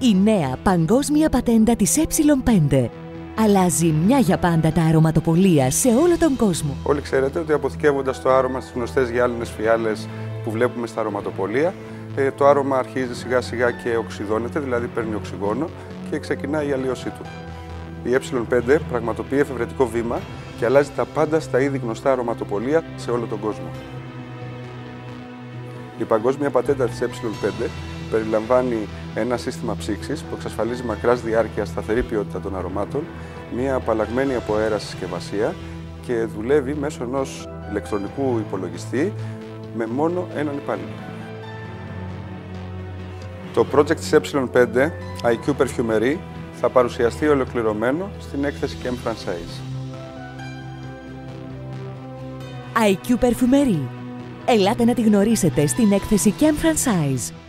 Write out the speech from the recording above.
Η νέα παγκόσμια πατέντα της Ε5 αλλάζει μια για πάντα τα αρωματοπωλεία σε όλο τον κόσμο. Όλοι ξέρετε ότι αποθηκεύοντας το άρωμα στις γνωστές γυάλινες φιάλες που βλέπουμε στα αρωματοπωλεία, το άρωμα αρχίζει σιγά σιγά και οξυδώνεται, δηλαδή παίρνει οξυγόνο και ξεκινάει η αλλίωσή του. Η Ε5 πραγματοποιεί εφευρετικό βήμα και αλλάζει τα πάντα στα ήδη γνωστά αρωματοπωλεία σε όλο τον κόσμο. Η παγκόσμια πατέντα της Ε5 περιλαμβάνει ένα σύστημα ψήξης που εξασφαλίζει μακράς διάρκεια σταθερή ποιότητα των αρωμάτων, μια απαλλαγμένη από αέρα συσκευασία και δουλεύει μέσω ενός ηλεκτρονικού υπολογιστή με μόνο έναν υπάλληλο. Το project της Ε5, IQ Perfumerie, θα παρουσιαστεί ολοκληρωμένο στην έκθεση Chem Franchise. IQ Perfumerie. Ελάτε να τη γνωρίσετε στην έκθεση Chem Franchise.